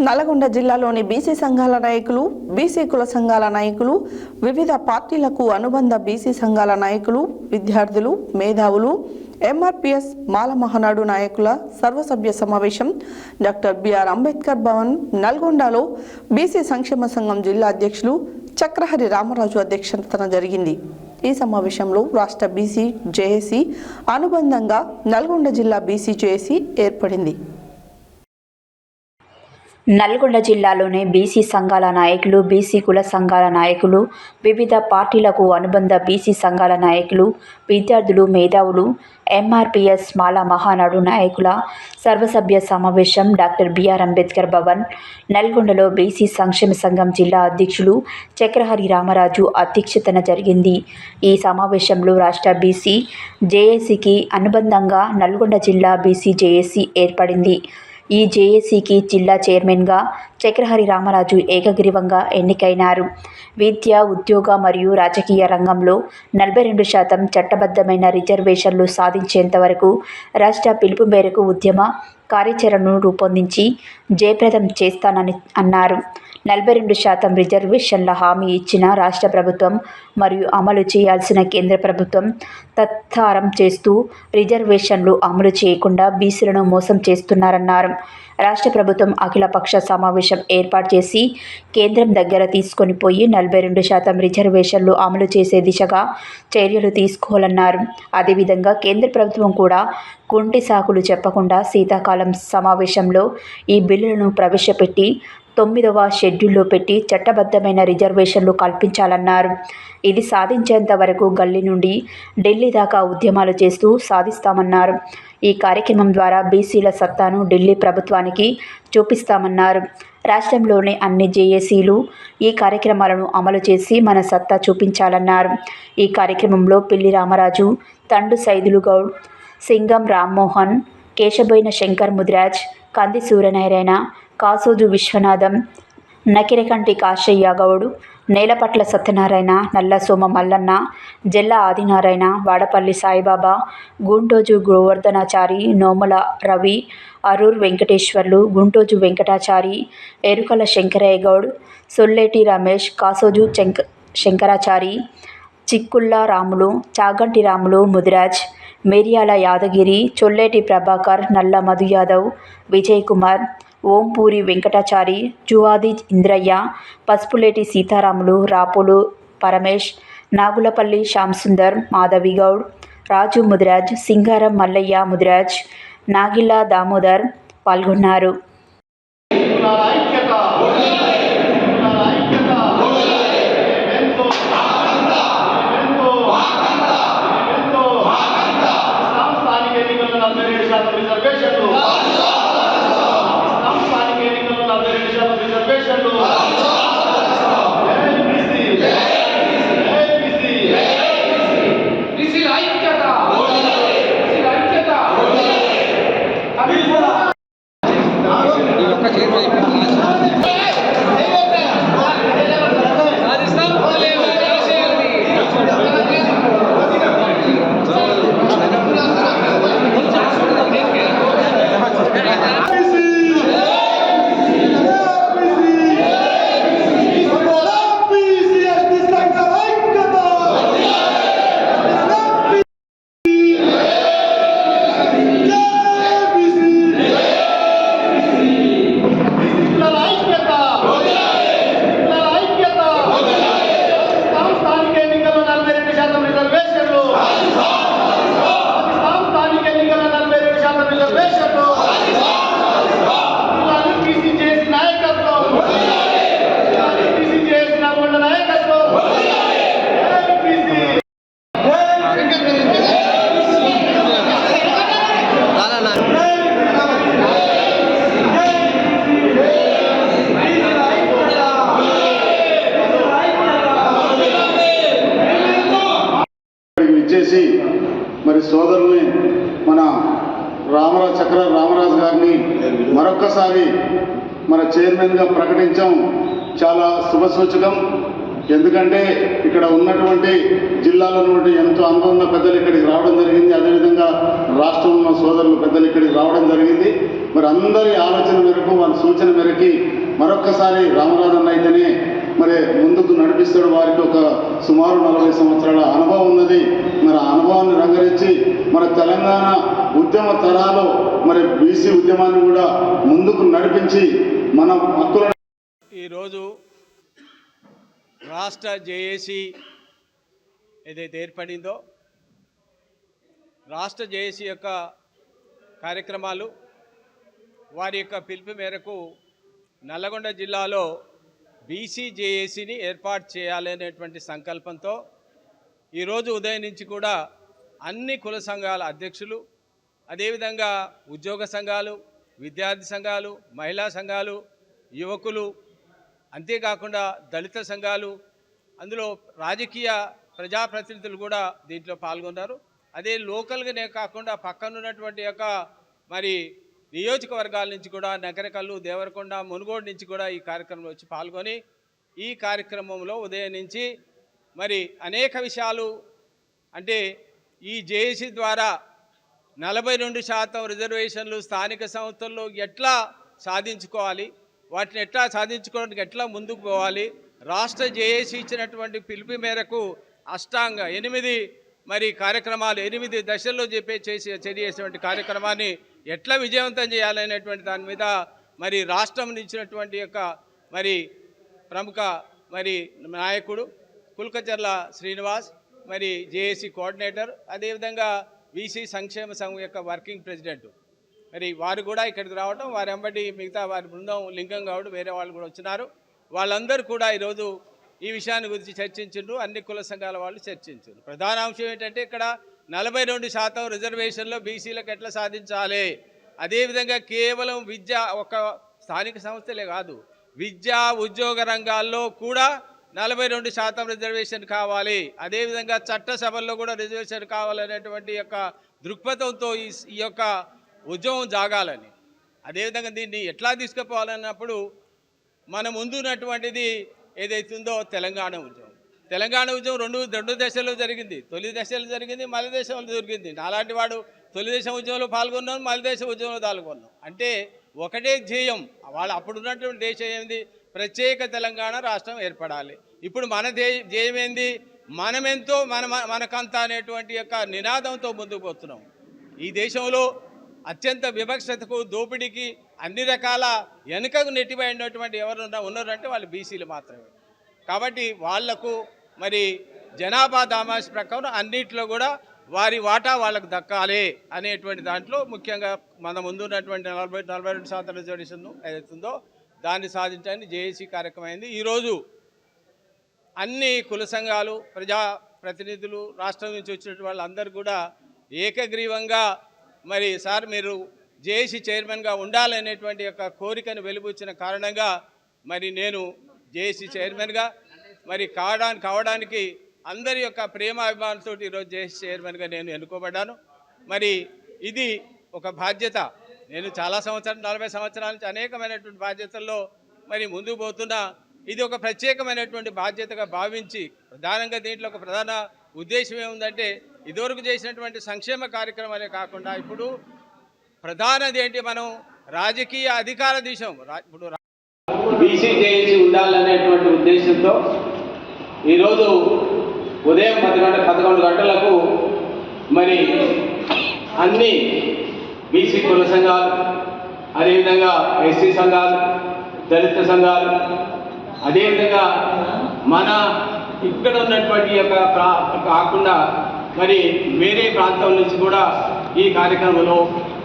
నల్గొండ జిల్లాలోని బీసీ సంఘాల నాయకులు, బీసీ కుల సంఘాల నాయకులు, వివిధ పార్టీలకు అనుబంధ బీసీ సంఘాల నాయకులు, విద్యార్థులు, మేధావులు, ఎంఆర్పీఎస్ మాల మహానాడు నాయకుల సర్వసభ్య సమావేశం డాక్టర్ బిఆర్ అంబేద్కర్ భవన్ నల్గొండలో బీసీ సంక్షేమ సంఘం జిల్లా అధ్యక్షులు చక్రహరి రామరాజు అధ్యక్షతన జరిగింది. ఈ సమావేశంలో రాష్ట్ర బీసీ జేఏసీ అనుబంధంగా నల్గొండ జిల్లా బీసీ జేఏసీ ఏర్పడింది. నల్గొండ జిల్లాలోని బీసీ సంఘాల నాయకులు, బీసీ కుల సంఘాల నాయకులు, వివిధ పార్టీలకు అనుబంధ బీసీ సంఘాల నాయకులు, విద్యార్థులు, మేధావులు, ఎంఆర్పీఎస్ మాల మహానాడు నాయకుల సర్వసభ్య సమావేశం డాక్టర్ బిఆర్ అంబేద్కర్ భవన్ నల్గొండలో బీసీ సంక్షేమ సంఘం జిల్లా అధ్యక్షులు చక్రహరి రామరాజు అధ్యక్షతన జరిగింది. ఈ సమావేశంలో రాష్ట్ర బీసీ జేఏసీకి అనుబంధంగా నల్గొండ జిల్లా బీసీ జేఏసీ ఏర్పడింది. ఈ జేఏసీకి జిల్లా చైర్మన్గా చక్రహరి రామరాజు ఏకగ్రీవంగా ఎన్నికైనారు. విద్య, ఉద్యోగ మరియు రాజకీయ రంగంలో 42% చట్టబద్ధమైన రిజర్వేషన్లు సాధించేంత వరకు రాష్ట్ర పిలుపు మేరకు ఉద్యమ కార్యాచరణను రూపొందించి జయప్రదం చేస్తానని అన్నారు. 42% రిజర్వేషన్ల హామీ ఇచ్చిన రాష్ట్ర ప్రభుత్వం మరియు అమలు చేయాల్సిన కేంద్ర ప్రభుత్వం తత్సారం చేస్తూ రిజర్వేషన్లు అమలు చేయకుండా బీసీలను మోసం చేస్తున్నారన్నారు. రాష్ట్ర ప్రభుత్వం అఖిలపక్ష సమావేశం ఏర్పాటు చేసి కేంద్రం దగ్గర తీసుకొని పోయి 42% రిజర్వేషన్లు అమలు చేసే దిశగా చర్యలు తీసుకోవాలన్నారు. అదేవిధంగా కేంద్ర ప్రభుత్వం కూడా కుంటి సాకులు చెప్పకుండా శీతాకాలం సమావేశంలో ఈ బిల్లులను ప్రవేశపెట్టి 9వ షెడ్యూల్లో పెట్టి చట్టబద్ధమైన రిజర్వేషన్లు కల్పించాలన్నారు. ఇది సాధించేంత వరకు గల్లీ నుండి ఢిల్లీ దాకా ఉద్యమాలు చేస్తూ సాధిస్తామన్నారు. ఈ కార్యక్రమం ద్వారా బీసీల సత్తాను ఢిల్లీ ప్రభుత్వానికి చూపిస్తామన్నారు. రాష్ట్రంలోని అన్ని జేఏసీలు ఈ కార్యక్రమాలను అమలు చేసి మన సత్తా చూపించాలన్నారు. ఈ కార్యక్రమంలో పిల్లి రామరాజు, తండు సైదులు గౌడ్, సింగం రామ్మోహన్, కేశబోయిన శంకర్ ముదిరాజ్, కంది సూర్యనారాయణ, కాసోజు విశ్వనాథం, నకిరకంటి కాశయ్య గౌడ్, నేలపట్ల సత్యనారాయణ, నల్ల సోమ మల్లన్న, జల్ల ఆదినారాయణ, వాడపల్లి సాయిబాబా, గుంటోజు గోవర్ధనాచారి, నోముల రవి, అరూర్ వెంకటేశ్వర్లు, గుంటోజు వెంకటాచారి, ఎరుకల శంకరయ్య గౌడ్, సొల్లేటి రమేష్, కాసోజు శంకరాచారి, చిక్కుళ్ళ రాములు, చాగంటి రాములు, ముదిరాజ్, మిర్యాల యాదగిరి, చొల్లేటి ప్రభాకర్, నల్ల మధు యాదవ్, విజయ్ కుమార్, ఓంపూరి వెంకటాచారి, జువాది ఇంద్రయ్య, పసుపులేటి సీతారాములు, రాపులు పరమేష్, నాగులపల్లి శ్యాంసుందర్, మాధవిగౌడ్, రాజు ముదిరాజ్, సింగారం మల్లయ్య ముదిరాజ్, నాగిల్ల దామోదర్ పాల్గొన్నారు. మరి సోదరుల్ని మన చక్రహరి రామరాజు గారిని మరొక్కసారి మన చైర్మన్గా ప్రకటించడం చాలా శుభసూచకం. ఎందుకంటే ఇక్కడ ఉన్నటువంటి జిల్లాలో ఉన్నటువంటి ఎంతో అనుభవం ఉన్న పెద్దలు ఇక్కడికి రావడం జరిగింది. అదేవిధంగా రాష్ట్రంలో ఉన్న సోదరులు పెద్దలు ఇక్కడికి రావడం జరిగింది. మరి అందరి ఆలోచన మేరకు వారి సూచన మేరకి మరొక్కసారి రామరాజన్న అయితేనే మరి ముందుకు నడిపిస్తాడు. వారికి ఒక సుమారు 40 సంవత్సరాల అనుభవం ఉన్నది. మరి ఆ అనుభవాన్ని రంగరించి మన తెలంగాణ ఉద్యమ తరాలో మరి బీసీ ఉద్యమాన్ని కూడా ముందుకు నడిపించి మన హక్కుల ఈరోజు రాష్ట్ర జేఏసీ ఏదైతే ఏర్పడిందో రాష్ట్ర జేఏసీ యొక్క కార్యక్రమాలు వారి యొక్క పిలుపు మేరకు నల్లగొండ జిల్లాలో బీసీ జేఏసీని ఏర్పాటు చేయాలనేటువంటి సంకల్పంతో ఈరోజు ఉదయం నుంచి కూడా అన్ని కుల సంఘాల అధ్యక్షులు, అదేవిధంగా ఉద్యోగ సంఘాలు, విద్యార్థి సంఘాలు, మహిళా సంఘాలు, యువకులు, అంతేకాకుండా దళిత సంఘాలు, అందులో రాజకీయ ప్రజాప్రతినిధులు కూడా దీంట్లో పాల్గొన్నారు. అదే లోకల్గానే కాకుండా పక్కనున్నటువంటి యొక్క మరి నియోజకవర్గాల నుంచి కూడా నగరకల్లు, దేవరకొండ, మునుగోడు నుంచి కూడా ఈ కార్యక్రమంలో వచ్చి పాల్గొని ఈ కార్యక్రమంలో ఉదయం నుంచి మరి అనేక విషయాలు అంటే ఈ జేఏసీ ద్వారా 42% రిజర్వేషన్లు స్థానిక సంస్థల్లో ఎట్లా సాధించుకోవాలి, వాటిని ఎట్లా సాధించుకోవడానికి ఎట్లా ముందుకు పోవాలి, రాష్ట్ర జేఏసీ ఇచ్చినటువంటి పిలుపు మేరకు అష్టాంగ 8 మరి కార్యక్రమాలు 8 దశల్లో చేసేటువంటి కార్యక్రమాన్ని ఎట్లా విజయవంతం చేయాలనేటువంటి దాని మీద మరి రాష్ట్రం ఇచ్చినటువంటి యొక్క మరి ప్రముఖ మరి నాయకుడు కుల్కచర్ల శ్రీనివాస్, మరి జేఏసీ కోఆర్డినేటర్, అదేవిధంగా బీసీ సంక్షేమ సంఘం యొక్క వర్కింగ్ ప్రెసిడెంట్ మరి వారు కూడా ఇక్కడికి రావడం, వారి వెంబడి మిగతా వారి బృందం లింగం గౌడ్ వేరే వాళ్ళు కూడా వచ్చినారు. వాళ్ళందరూ కూడా ఈరోజు ఈ విషయాన్ని గురించి చర్చించారు. అన్ని కుల సంఘాల వాళ్ళు చర్చించారు. ప్రధాన అంశం ఏంటంటే ఇక్కడ 42% రిజర్వేషన్లో బీసీలకు ఎట్లా సాధించాలి, అదేవిధంగా కేవలం విద్య ఒక స్థానిక సంస్థలే కాదు, విద్యా ఉద్యోగ రంగాల్లో కూడా 42% రిజర్వేషన్ కావాలి, అదేవిధంగా చట్టసభల్లో కూడా రిజర్వేషన్ కావాలనేటువంటి యొక్క దృక్పథంతో ఈ యొక్క ఉద్యమం జాగాలని, అదేవిధంగా దీన్ని ఎట్లా తీసుకుపోవాలన్నప్పుడు మన ముందున్నటువంటిది ఏదైతుందో తెలంగాణ ఉద్యమం. తెలంగాణ ఉద్యమం రెండు దశల్లో జరిగింది. తొలి దశలో జరిగింది, మలి దశలో జరిగింది. అలాంటి వాడు తొలి దశ ఉద్యమంలో పాల్గొన్నాం, మలి దశ ఉద్యమంలో పాల్గొన్నాం. అంటే ఒకటే ధ్యేయం. వాళ్ళు అప్పుడున్నటువంటి దేశం ఏంది, ప్రత్యేక తెలంగాణ రాష్ట్రం ఏర్పడాలి. ఇప్పుడు మన ధ్యేయం ఏంది, మనమెంతో మనకంతా అనేటువంటి యొక్క నినాదంతో ముందుకు పోతున్నాం. ఈ దేశంలో అత్యంత వివక్షతకు, దోపిడీకి, అన్ని రకాల వెనుకకు నెట్టిపోయినటువంటి ఎవరు ఉన్నారంటే వాళ్ళు బీసీలు మాత్రమే. కాబట్టి వాళ్లకు మరి జనాభా దామాష ప్రకారం అన్నింటిలో కూడా వారి వాటా వాళ్ళకు దక్కాలి అనేటువంటి దాంట్లో ముఖ్యంగా మన ముందు ఉన్నటువంటి 42% రిజర్వేషన్ ఏదైతుందో దాన్ని సాధించడానికి జేఏసీ కార్యక్రమం అయింది. ఈరోజు అన్ని కుల సంఘాలు, ప్రజాప్రతినిధులు, రాష్ట్రం నుంచి వచ్చినటువంటి వాళ్ళందరూ కూడా ఏకగ్రీవంగా మరి సార్ మీరు జేఏసీ చైర్మన్గా ఉండాలనేటువంటి యొక్క కోరికను వెలుబుచ్చిన కారణంగా మరి నేను జేఏసీ చైర్మన్గా మరి కావడానికి అందరి యొక్క ప్రేమాభిమానంతో ఈరోజు జేఏసీ చైర్మన్గా నేను ఎన్నుకోబడ్డాను. మరి ఇది ఒక బాధ్యత. నేను చాలా 40 సంవత్సరాల నుంచి అనేకమైనటువంటి బాధ్యతల్లో మరి ముందుకు పోతున్నా. ఇది ఒక ప్రత్యేకమైనటువంటి బాధ్యతగా భావించి ప్రధానంగా దీంట్లో ఒక ప్రధాన ఉద్దేశం ఏముందంటే ఇదివరకు చేసినటువంటి సంక్షేమ కార్యక్రమాలే కాకుండా ఇప్పుడు ప్రధానది ఏంటి, మనం రాజకీయ అధికార దిశం ఇప్పుడు బీసీ జేఏసీ ఉండాలనేటువంటి ఉద్దేశంతో ఈరోజు ఉదయం 11 గంటలకు మరి అన్ని బీసీ కుల సంఘాలు, అదేవిధంగా ఎస్సీ సంఘాలు, దళిత సంఘాలు, అదేవిధంగా మన ఇక్కడ ఉన్నటువంటి యొక్క కాకుండా మరి వేరే ప్రాంతం నుంచి కూడా ఈ కార్యక్రమంలో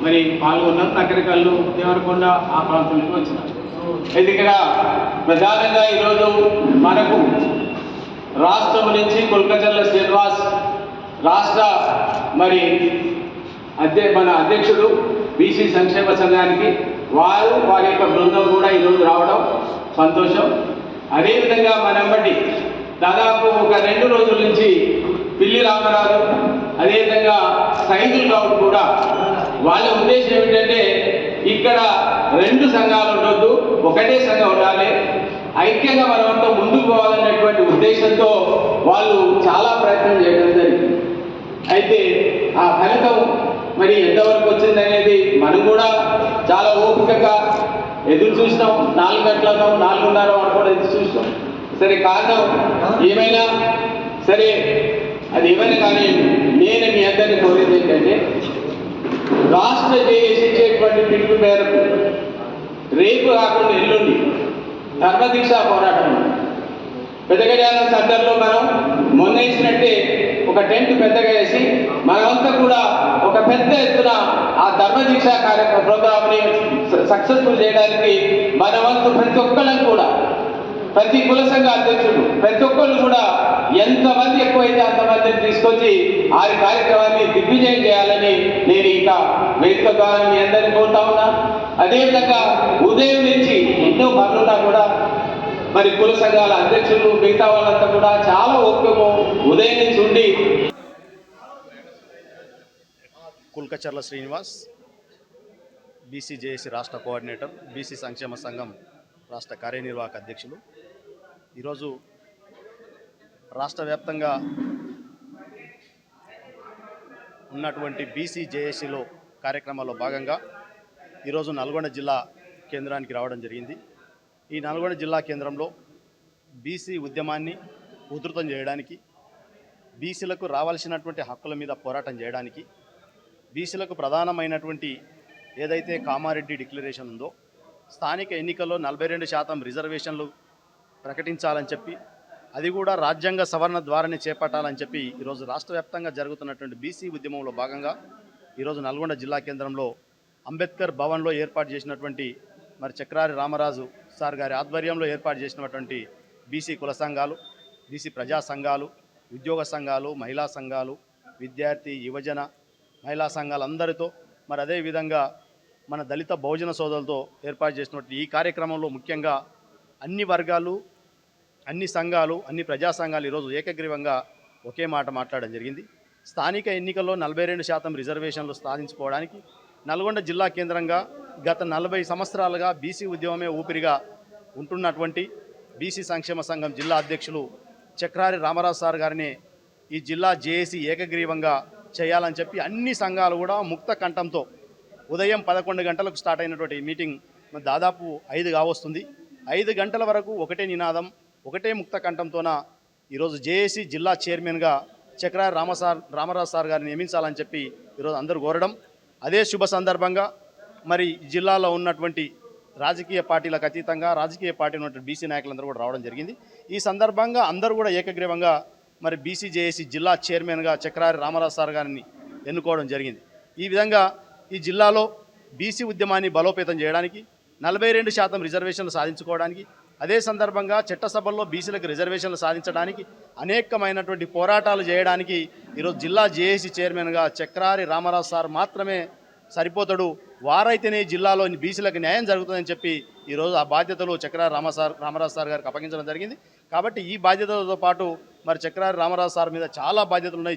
మరి పాల్గొన్నాం. నకరికల్లు, దేవరకొండ ఆ ప్రాంతం నుంచి వచ్చినాం. అయితే ఇక్కడ ప్రధానంగా ఈరోజు మనకు రాష్ట్రం నుంచి కుల్కచర్ల శ్రీనివాస్ రాష్ట్ర మరి మన అధ్యక్షుడు బీసీ సంక్షేమ సంఘానికి వారి యొక్క బృందం కూడా ఈరోజు రావడం సంతోషం. అదేవిధంగా మనంబట్టి దాదాపు ఒక 2 రోజుల నుంచి పిల్లి రామరాజు, అదేవిధంగా సైదుల్ గౌడ్ కూడా వాళ్ళ ఉద్దేశం ఏమిటంటే ఇక్కడ రెండు సంఘాలు ఉండొద్దు, ఒకటే సంఘం ఉండాలి, ఐక్యంగా మనమంతా ముందుకు పోవాలనేటువంటి ఉద్దేశంతో వాళ్ళు చాలా ప్రయత్నం చేయడం జరిగింది. అయితే ఆ ఫలితం మరి ఎంతవరకు వచ్చిందనేది మనం కూడా చాలా ఓపికగా ఎదురు చూసినాం. 4 గంటలను 4:30 వరకు కూడా ఎదురు చూసినాం. సరే, కారణం ఏమైనా సరే, అది ఏమైనా కానీ నేను మీ అందరినీ కోరేది ఏంటంటే, రాష్ట్ర జేఏసీ ఇచ్చేటువంటి పిలుపు మేరకు రేపు కాకుండా ఎల్లుండి ధర్మదీక్ష పోరాటం పెద్దగడియారం సెంటర్లో మనం మొన్న ఇచ్చినట్టే ఒక టెంట్ పెద్దగా వేసి మనమంతా కూడా ఒక పెద్ద ఎత్తున ఆ ధర్మదీక్ష ప్రోగ్రామ్ని సక్సెస్ఫుల్ చేయడానికి మనమంతా ప్రతి ఒక్కళ్ళని కూడా, ప్రతి కుల సంఘ అధ్యక్షుడు ప్రతి ఒక్కళ్ళు కూడా ఎంతమంది ఎక్కువైతే అంతమందిని తీసుకొచ్చి ఆ కార్యక్రమాన్ని దిగ్విజయం చేయాలని నేను ఇక వేదిక ద్వారా మీ అందరినీ కోరుతా ఉన్నా. అదేవిధంగా ఉదయం నుంచి ఎన్నో పనులున్నా కూడా మరి కుల సంఘాల అధ్యక్షులు మిగతా వాళ్ళంతా కూడా చాలా ఓపికగా ఉదయం నుంచి ఉండి. కుల్కచర్ల శ్రీనివాస్, బీసీ జేఏసీ రాష్ట్ర కోఆర్డినేటర్, బీసీ సంక్షేమ సంఘం రాష్ట్ర కార్యనిర్వాహక అధ్యక్షులు. ఈరోజు రాష్ట్ర వ్యాప్తంగా ఉన్నటువంటి బీసీ జేఏసీలో కార్యక్రమాల్లో భాగంగా ఈరోజు నల్గొండ జిల్లా కేంద్రానికి రావడం జరిగింది. ఈ నల్గొండ జిల్లా కేంద్రంలో బీసీ ఉద్యమాన్ని ఉధృతం చేయడానికి, బీసీలకు రావాల్సినటువంటి హక్కుల మీద పోరాటం చేయడానికి, బీసీలకు ప్రధానమైనటువంటి ఏదైతే కామారెడ్డి డిక్లరేషన్ ఉందో, స్థానిక ఎన్నికల్లో 42% రిజర్వేషన్లు ప్రకటించాలని చెప్పి, అది కూడా రాజ్యాంగ సవరణ ద్వారానే చేపట్టాలని చెప్పి ఈరోజు రాష్ట్ర వ్యాప్తంగా జరుగుతున్నటువంటి బీసీ ఉద్యమంలో భాగంగా ఈరోజు నల్గొండ జిల్లా కేంద్రంలో అంబేద్కర్ భవన్లో ఏర్పాటు చేసినటువంటి మరి చక్రారి రామరాజు సార్ గారి ఆధ్వర్యంలో ఏర్పాటు చేసినటువంటి బీసీ కుల సంఘాలు, బీసీ ప్రజా సంఘాలు, ఉద్యోగ సంఘాలు, మహిళా సంఘాలు, విద్యార్థి యువజన మహిళా సంఘాలందరితో మరి అదేవిధంగా మన దళిత బహుజన సోదరులతో ఏర్పాటు చేసినటువంటి ఈ కార్యక్రమంలో ముఖ్యంగా అన్ని వర్గాలు, అన్ని సంఘాలు, అన్ని ప్రజా సంఘాలు ఈరోజు ఏకగ్రీవంగా ఒకే మాట మాట్లాడడం జరిగింది. స్థానిక ఎన్నికల్లో 42% రిజర్వేషన్లు సాధించుకోవడానికి నల్గొండ జిల్లా కేంద్రంగా గత 40 సంవత్సరాలుగా బీసీ ఉద్యమమే ఊపిరిగా ఉంటున్నటువంటి బీసీ సంక్షేమ సంఘం జిల్లా అధ్యక్షులు చక్రారి రామరాజు సార్ గారిని ఈ జిల్లా జేఏసీ ఏకగ్రీవంగా చేయాలని చెప్పి అన్ని సంఘాలు కూడా ముక్త కంఠంతో ఉదయం 11 గంటలకు స్టార్ట్ అయినటువంటి మీటింగ్ దాదాపు 5 కావస్తుంది. 5 గంటల వరకు ఒకటే నినాదం, ఒకటే ముక్త కంఠంతోన ఈరోజు జేఏసీ జిల్లా చైర్మన్గా చక్రారి రామరాజు సార్ గారిని నియమించాలని చెప్పి ఈరోజు అందరూ కోరడం. అదే శుభ సందర్భంగా మరి జిల్లాలో ఉన్నటువంటి రాజకీయ పార్టీలకు అతీతంగా రాజకీయ పార్టీ ఉన్నటువంటి బీసీ నాయకులందరూ కూడా రావడం జరిగింది. ఈ సందర్భంగా అందరూ కూడా ఏకగ్రీవంగా మరి బీసీ జేఏసీ జిల్లా చైర్మన్గా చక్రారి రామరాజు సార్ గారిని ఎన్నుకోవడం జరిగింది. ఈ విధంగా ఈ జిల్లాలో బీసీ ఉద్యమాన్ని బలోపేతం చేయడానికి, 42% రిజర్వేషన్లు సాధించుకోవడానికి, అదే సందర్భంగా చట్టసభల్లో బీసీలకు రిజర్వేషన్లు సాధించడానికి అనేకమైనటువంటి పోరాటాలు చేయడానికి ఈరోజు జిల్లా జేఏసీ చైర్మన్గా చక్రారి రామరాజు సార్ మాత్రమే సరిపోతాడు. వారైతేనే జిల్లాలో బీసీలకు న్యాయం జరుగుతుందని చెప్పి ఈరోజు ఆ బాధ్యతలు చక్రారి రామరాజు సార్ గారికి అప్పగించడం జరిగింది. కాబట్టి ఈ బాధ్యతలతో పాటు మరి చక్రారి రామరాజు సార్ మీద చాలా బాధ్యతలు ఉన్నాయి.